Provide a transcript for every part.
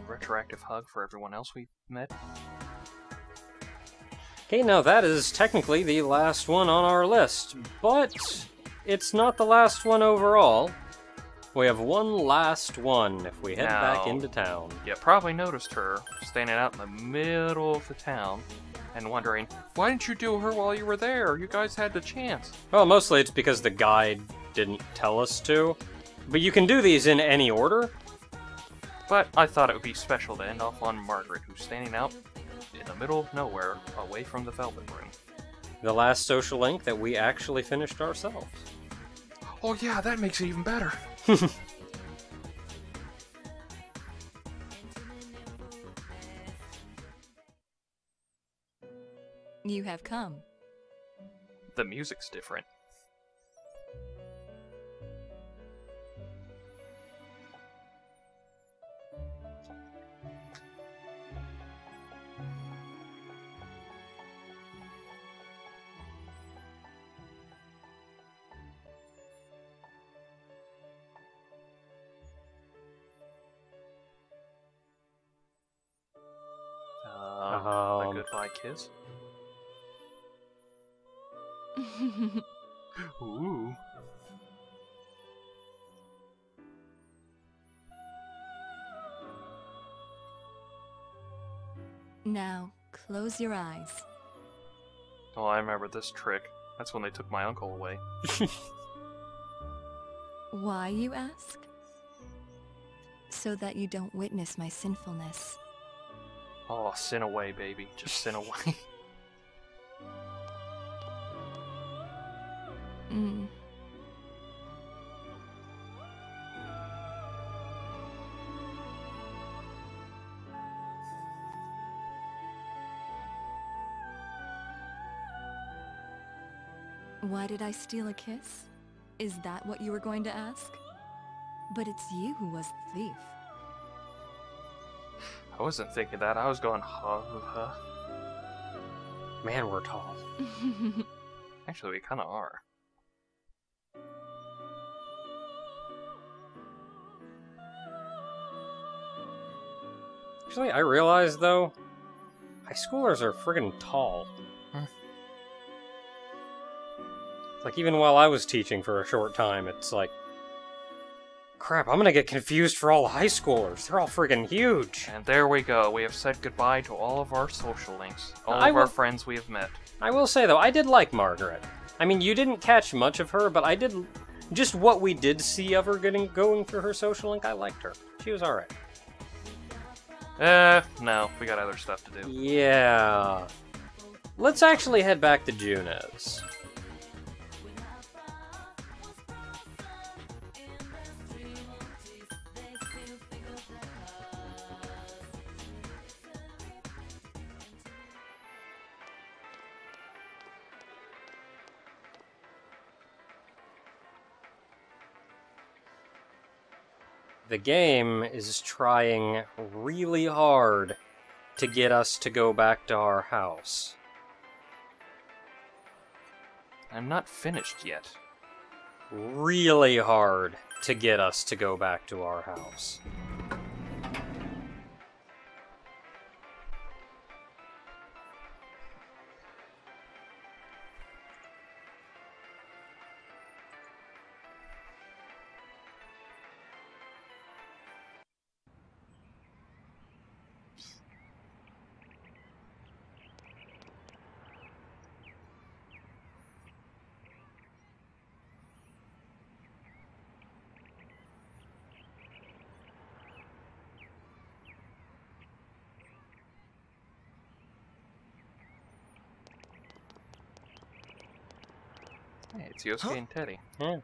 retroactive hug for everyone else we met. Okay, now that is technically the last one on our list, but it's not the last one overall. We have one last one if we head back into town. You probably noticed her standing out in the middle of the town and wondering, why didn't you do her while you were there? You guys had the chance. Well, mostly it's because the guide didn't tell us to. But you can do these in any order. But I thought it would be special to end off on Margaret, who's standing out in the middle of nowhere, away from the Velvet Room. The last social link that we actually finished ourselves. Oh yeah, that makes it even better. You have come. The music's different. A goodbye kiss? Ooh. Now, close your eyes. Oh, I remember this trick. That's when they took my uncle away. Why, you ask? So that you don't witness my sinfulness. Oh, sin away, baby. Just sin away. Why did I steal a kiss? Is that what you were going to ask? But it's you who was the thief. I wasn't thinking that. I was going, huh. Man, we're tall. Actually, we kind of are. Actually, I realize, though, high schoolers are friggin' tall. Like, even while I was teaching for a short time, it's like, crap, I'm gonna get confused for all the high schoolers. They're all friggin' huge. And there we go. We have said goodbye to all of our social links. All of our friends we have met. I will say, though, I did like Margaret. I mean, you didn't catch much of her, but I did... Just what we did see of her going through her social link, I liked her. She was alright. No. We got other stuff to do. Yeah. Let's actually head back to Junes. The game is trying really hard to get us to go back to our house. I'm not finished yet. Really hard to get us to go back to our house. Hey, it's Yosuke and Teddy. Yeah.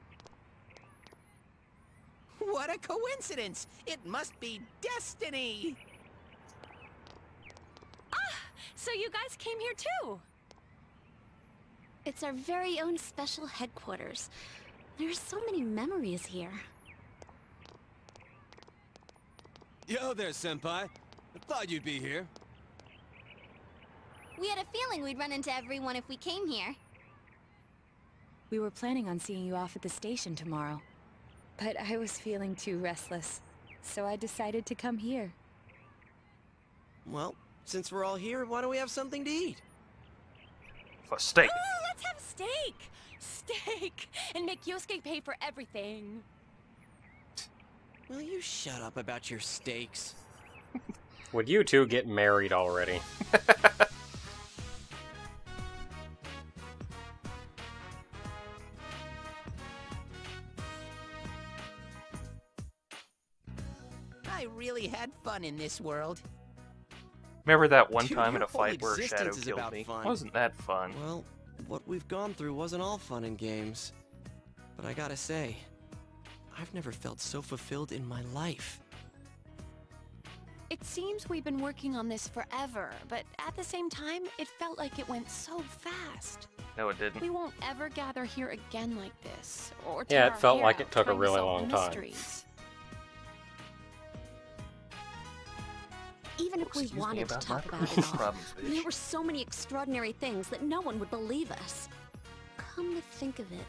What a coincidence! It must be destiny! So you guys came here too? It's our very own special headquarters. There are so many memories here. Yo there, Senpai. I thought you'd be here. We had a feeling we'd run into everyone if we came here. We were planning on seeing you off at the station tomorrow. But I was feeling too restless, so I decided to come here. Well, since we're all here, why don't we have something to eat? For steak. Oh, let's have steak! Steak! And make Yosuke pay for everything. Will you shut up about your steaks? Would you two get married already? I really had fun in this world. Remember that one Dude, time in your a fight whole where Shadow existence is killed about me? fun. Wasn't that fun? Well, what we've gone through wasn't all fun and games. But I gotta say, I've never felt so fulfilled in my life. It seems we've been working on this forever, but at the same time, it felt like it went so fast. No, it didn't. We won't ever gather here again like this, or Yeah, tear it our felt hair like out it took a trying to really solve long the time. mysteries. Even if we Excuse me wanted to about talk my about it all, problems, bitch. there were so many extraordinary things that no one would believe us. Come to think of it,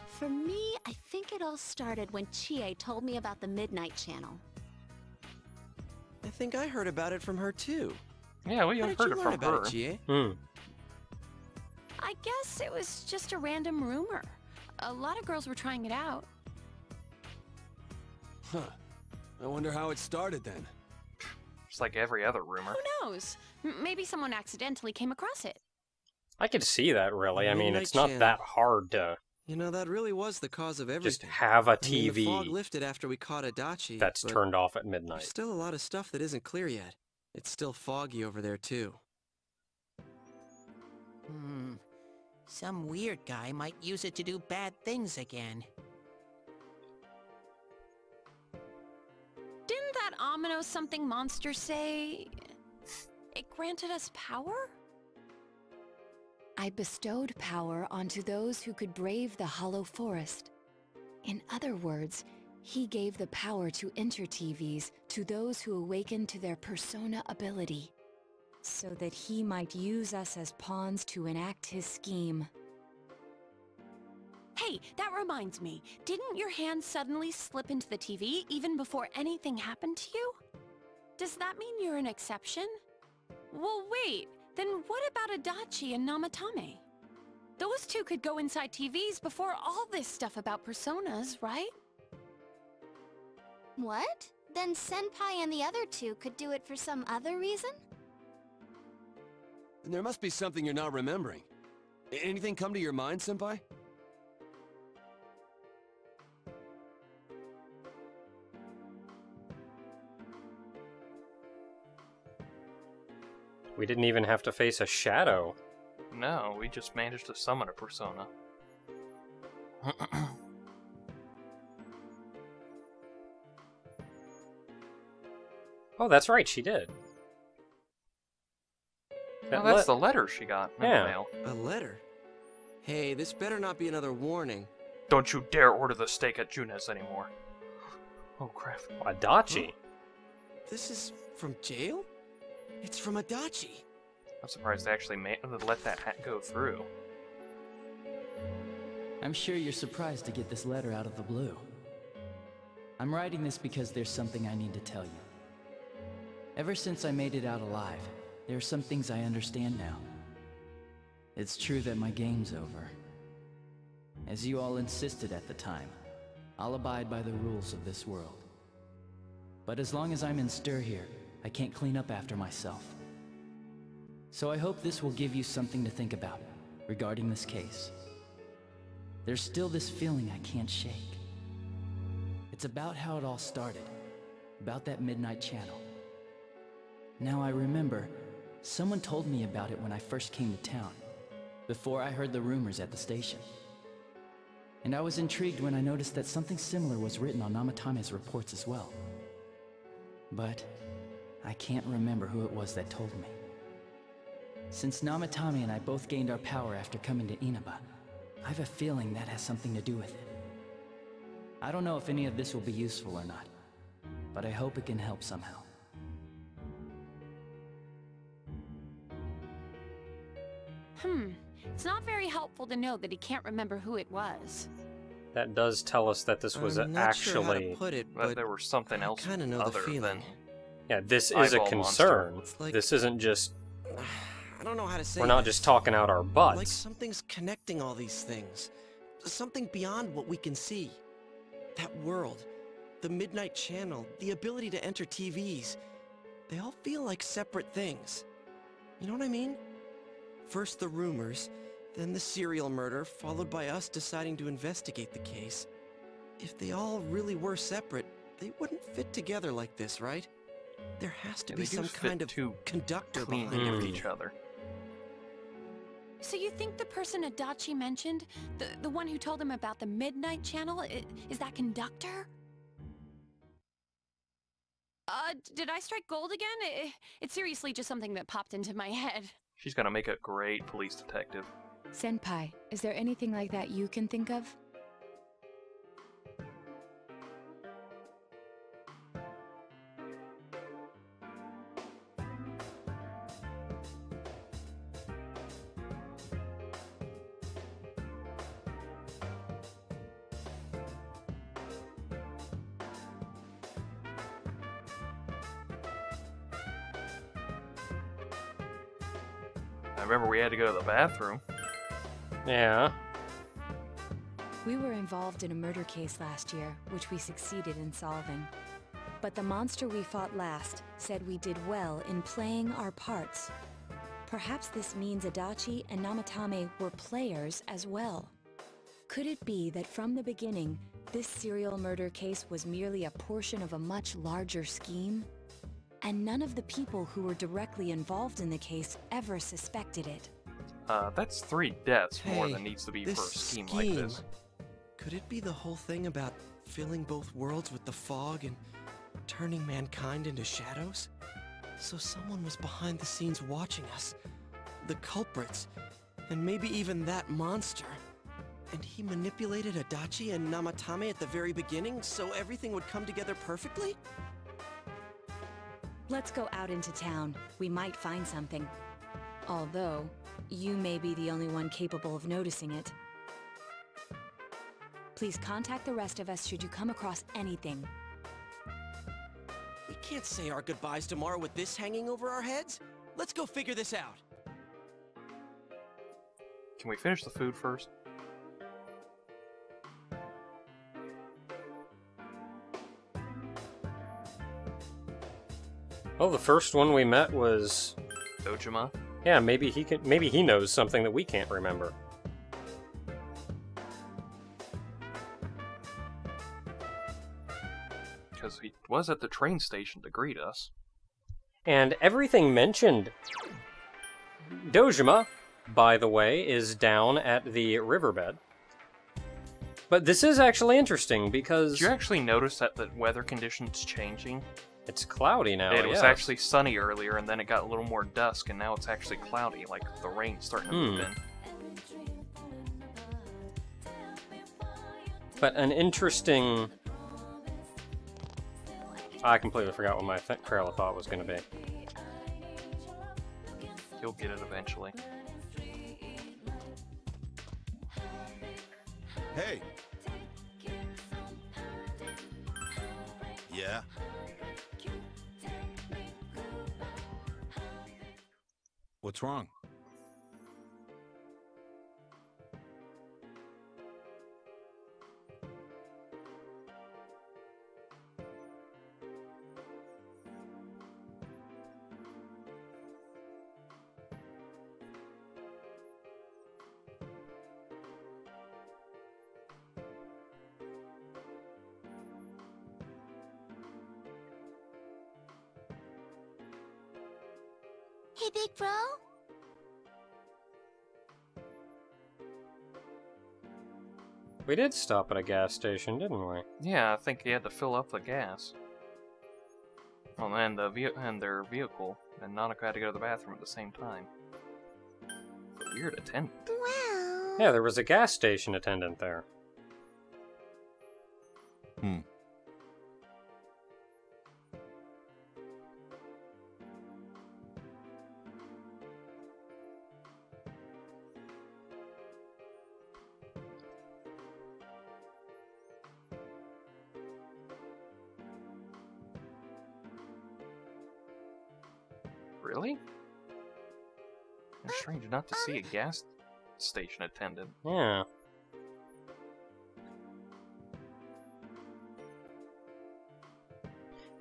for me, I think it all started when Chie told me about the Midnight Channel. I think I heard about it from her too. Yeah, we How have did heard you it learn from about her. it, Chie? I guess it was just a random rumor. A lot of girls were trying it out. Huh. I wonder how it started then. Just like every other rumor. Who knows? Maybe someone accidentally came across it. I could see that, really. I mean, Midnight it's not Channel. that hard to You know, that really was the cause of everything. just have a I mean, the fog TV lifted after we caught Adachi, that's but turned off at there's midnight. still a lot of stuff that isn't clear yet. It's still foggy over there, too. Some weird guy might use it to do bad things again. Didn't that ominous something monster say it granted us power? I bestowed power onto those who could brave the hollow forest. In other words, he gave the power to enter TVs to those who awakened to their persona ability, so that he might use us as pawns to enact his scheme. Hey, that reminds me. Didn't your hand suddenly slip into the TV even before anything happened to you? Does that mean you're an exception? Well, wait. Then what about Adachi and Namatame? Those two could go inside TVs before all this stuff about personas, right? What? Then Senpai and the other two could do it for some other reason? There must be something you're not remembering. Anything come to your mind, Senpai? We didn't even have to face a shadow. No, we just managed to summon a persona. Oh, that's right, she did. No, that's the letter she got in Yeah. the mail. A letter? Hey, this better not be another warning. Don't you dare order the steak at Junes anymore. Oh, crap. Adachi. This is from jail? It's from Adachi. I'm surprised they actually let that hat go through. I'm sure you're surprised to get this letter out of the blue. I'm writing this because there's something I need to tell you. Ever since I made it out alive, there are some things I understand now. It's true that my game's over. As you all insisted at the time, I'll abide by the rules of this world. But as long as I'm in stir here, I can't clean up after myself. So I hope this will give you something to think about regarding this case. There's still this feeling I can't shake. It's about how it all started, about that Midnight Channel. Now I remember, someone told me about it when I first came to town, before I heard the rumors at the station. And I was intrigued when I noticed that something similar was written on Namatame's reports as well. But I can't remember who it was that told me. Since Namatame and I both gained our power after coming to Inaba, I have a feeling that has something to do with it. I don't know if any of this will be useful or not, but I hope it can help somehow. It's not very helpful to know that he can't remember who it was. That does tell us that this was I'm not sure how to actually... put it, But but there was something I else kinda know the other feeling. than Yeah, this is a eyeball concern. monster. Like- This isn't just... I don't know how to say We're not this. just talking out our butts. Like something's connecting all these things. Something beyond what we can see. That world, the Midnight Channel, the ability to enter TVs. They all feel like separate things. You know what I mean? First the rumors, then the serial murder, followed by us deciding to investigate the case. If they all really were separate, they wouldn't fit together like this, right? There has to Yeah, be they do some fit kind of too conductor clean behind with everything. each other. So you think the person Adachi mentioned, the one who told him about the Midnight Channel, is that Conductor? Did I strike gold again? It's seriously just something that popped into my head. She's gonna make a great police detective. Senpai, is there anything like that you can think of? I remember we had to go to the bathroom. Yeah. We were involved in a murder case last year, which we succeeded in solving. But the monster we fought last said we did well in playing our parts. Perhaps this means Adachi and Namatame were players as well. Could it be that from the beginning, this serial murder case was merely a portion of a much larger scheme? And none of the people who were directly involved in the case ever suspected it. That's 3 deaths more Hey, than needs to be this for a scheme like this. Could it be the whole thing about filling both worlds with the fog and turning mankind into shadows? So someone was behind the scenes watching us. The culprits. And maybe even that monster. And he manipulated Adachi and Namatame at the very beginning so everything would come together perfectly? Let's go out into town. We might find something. Although, you may be the only one capable of noticing it. Please contact the rest of us should you come across anything. We can't say our goodbyes tomorrow with this hanging over our heads. Let's go figure this out. Can we finish the food first? Oh, the first one we met was... Dojima? Yeah, maybe he knows something that we can't remember. Because he was at the train station to greet us. And everything mentioned... Dojima, by the way, is down at the riverbed. But this is actually interesting because... Did you actually notice that the weather conditions changing? It's cloudy now, It was yes. actually sunny earlier, and then it got a little more dusk, and now it's actually cloudy, like the rain's starting to move in. But an interesting... I completely forgot what my trail of thought was going to be. You'll get it eventually. Hey! Yeah? What's wrong? Hey, big bro? We did stop at a gas station, didn't we? Yeah, I think he had to fill up the gas. Well, and their vehicle, and Nanako had to go to the bathroom at the same time. Weird attendant. Well... Yeah, there was a gas station attendant there. Hmm. Really? It's strange not to see a gas station attendant. Yeah.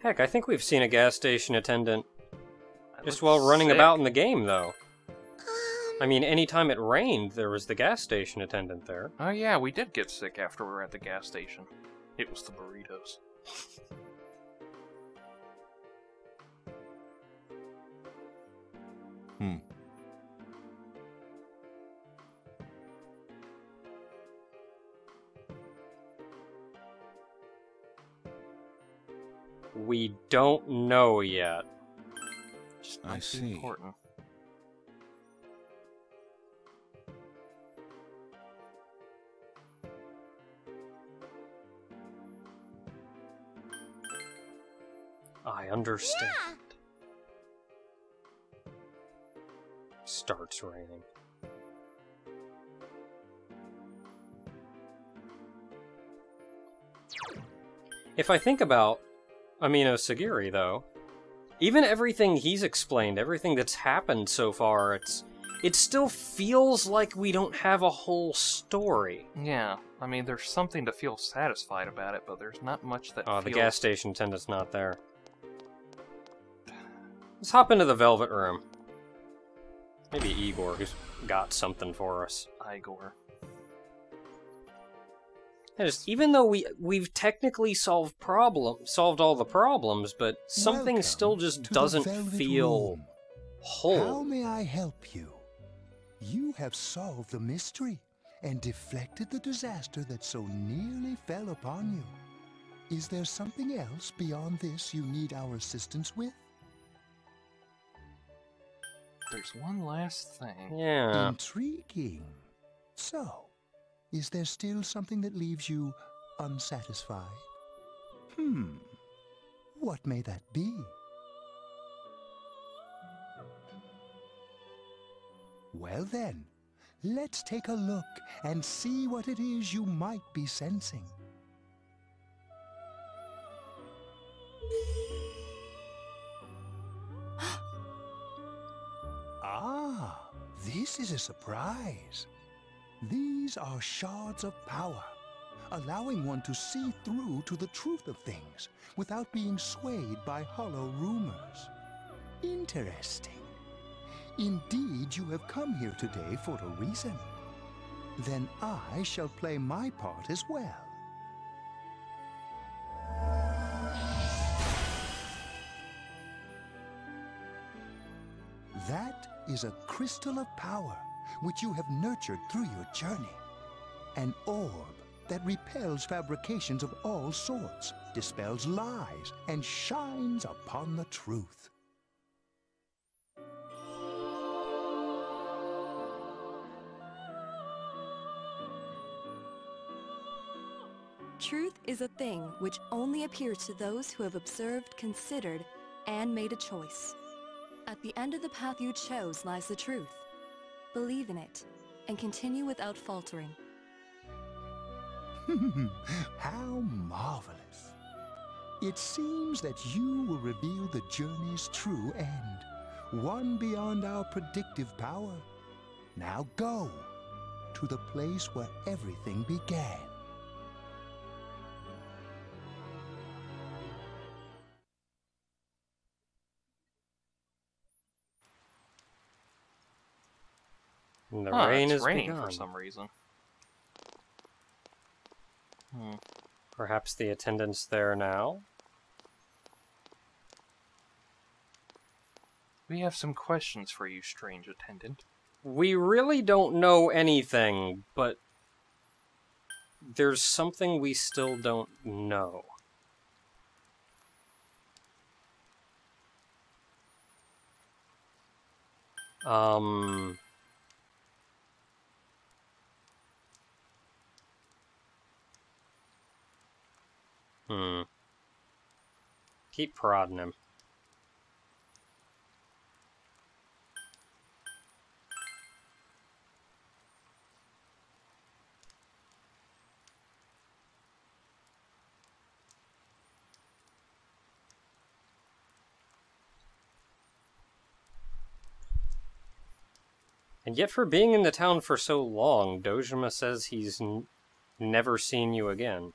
Heck, I think we've seen a gas station attendant just while running about in the game, though. I mean, anytime it rained, there was the gas station attendant there. Oh yeah, we did get sick after we were at the gas station. It was the burritos. We don't know yet. Just I might be see. important. I understand. Starts raining. If I think about Amino Sagiri, though, even everything he's explained, everything that's happened so far, it still feels like we don't have a whole story. Yeah, I mean, there's something to feel satisfied about it, but there's not much that Oh, feels... the gas station attendant's not there. Let's hop into the Velvet Room. Maybe Igor, who's got something for us. Igor. Even though we've technically solved all the problems, but something Welcome still just to the doesn't Velvet feel Room. whole. How may I help you? You have solved the mystery and deflected the disaster that so nearly fell upon you. Is there something else beyond this you need our assistance with? There's one last thing. Yeah. Intriguing. So, is there still something that leaves you unsatisfied? What may that be? Well then, let's take a look and see what it is you might be sensing. Ah, this is a surprise. These are shards of power, allowing one to see through to the truth of things without being swayed by hollow rumors. Interesting. Indeed, you have come here today for a reason. Then I shall play my part as well. That is a crystal of power which you have nurtured through your journey. An orb that repels fabrications of all sorts, dispels lies, and shines upon the truth. Truth is a thing which only appears to those who have observed, considered, and made a choice. At the end of the path you chose lies the truth. Believe in it, and continue without faltering. How marvelous. It seems that you will reveal the journey's true end, one beyond our predictive power. Now go to the place where everything began. And the rain it's is raining begun. for some reason. Perhaps the attendant's there now? We have some questions for you, strange attendant. We really don't know anything, but there's something we still don't know. Keep prodding him. And yet for being in the town for so long, Dojima says he's never seen you again.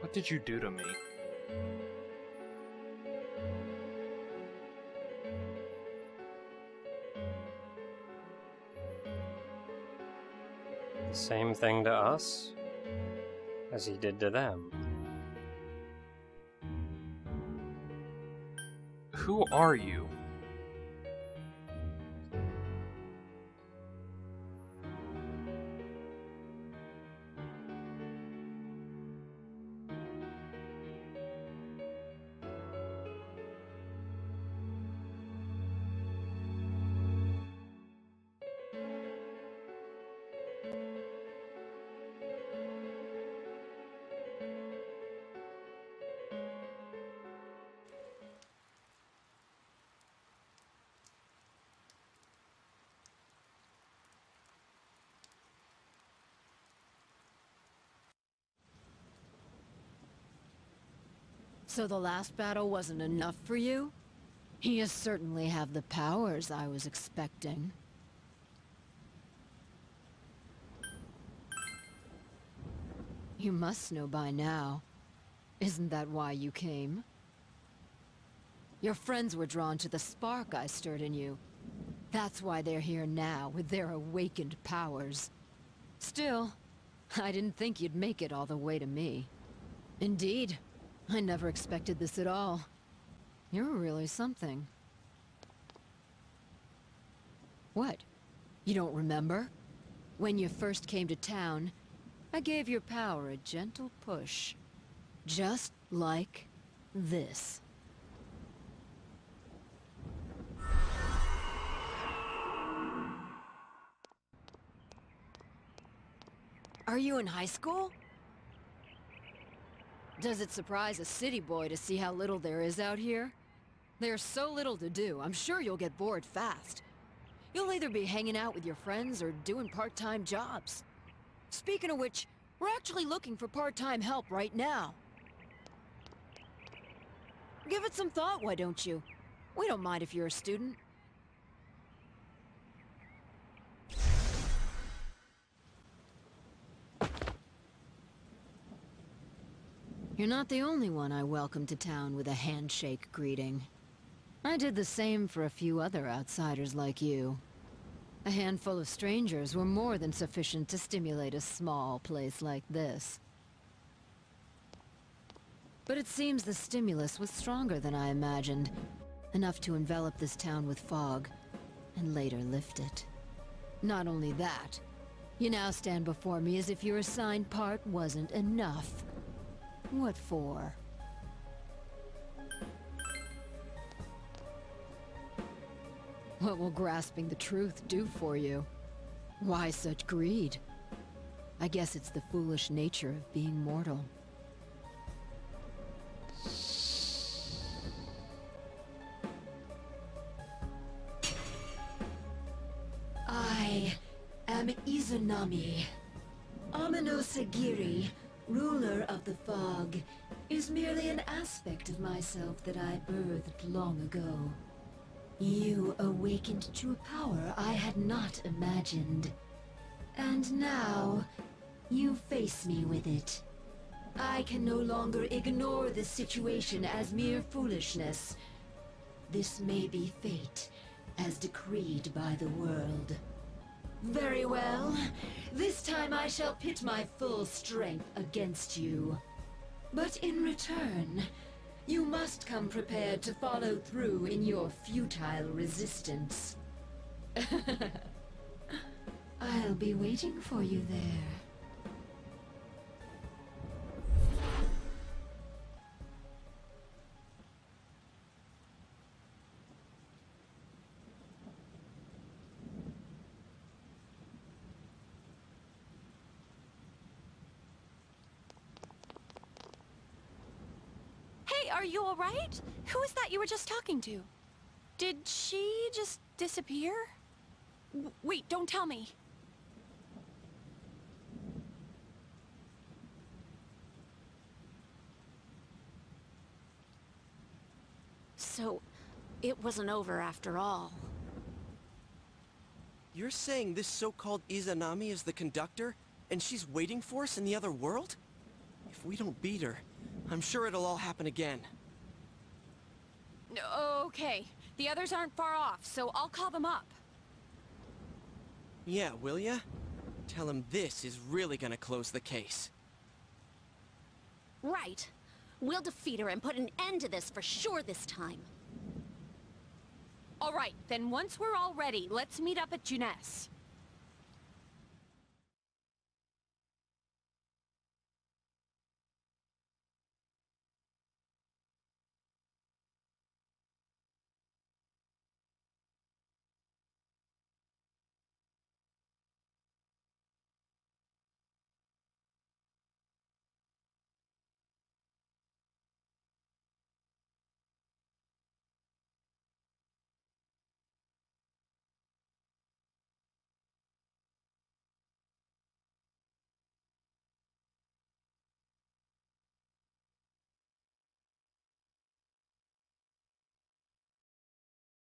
What did you do to me? The same thing to us as he did to them. Who are you? So the last battle wasn't enough for you? You certainly have the powers I was expecting. You must know by now. Isn't that why you came? Your friends were drawn to the spark I stirred in you. That's why they're here now, with their awakened powers. Still, I didn't think you'd make it all the way to me. Indeed. I never expected this at all. You're really something. What? You don't remember? When you first came to town, I gave your power a gentle push. Just like this. Are you in high school? Does it surprise a city boy to see how little there is out here? There's so little to do, I'm sure you'll get bored fast. You'll either be hanging out with your friends or doing part-time jobs. Speaking of which, we're actually looking for part-time help right now. Give it some thought, why don't you? We don't mind if you're a student. You're not the only one I welcomed to town with a handshake greeting. I did the same for a few other outsiders like you. A handful of strangers were more than sufficient to stimulate a small place like this. But it seems the stimulus was stronger than I imagined, enough to envelop this town with fog, and later lift it. Not only that, you now stand before me as if your assigned part wasn't enough. What for? What will grasping the truth do for you? Why such greed? I guess it's the foolish nature of being mortal. I am Izanami. Amano-Sagiri, ruler of the fog, is merely an aspect of myself that I birthed long ago. You awakened to a power I had not imagined. And now, you face me with it. I can no longer ignore this situation as mere foolishness. This may be fate, as decreed by the world. Very well. This time I shall pit my full strength against you. But in return, you must come prepared to follow through in your futile resistance. I'll be waiting for you there. are you alright? Who was that you were just talking to? Did she just disappear? Wait, don't tell me. So, it wasn't over after all. You're saying this so-called Izanami is the conductor, and she's waiting for us in the other world? If we don't beat her, I'm sure it'll all happen again. Okay, the others aren't far off, so I'll call them up. Yeah, will ya? Tell him this is really gonna close the case. Right. We'll defeat her and put an end to this for sure this time. Alright, then once we're all ready, let's meet up at Juness.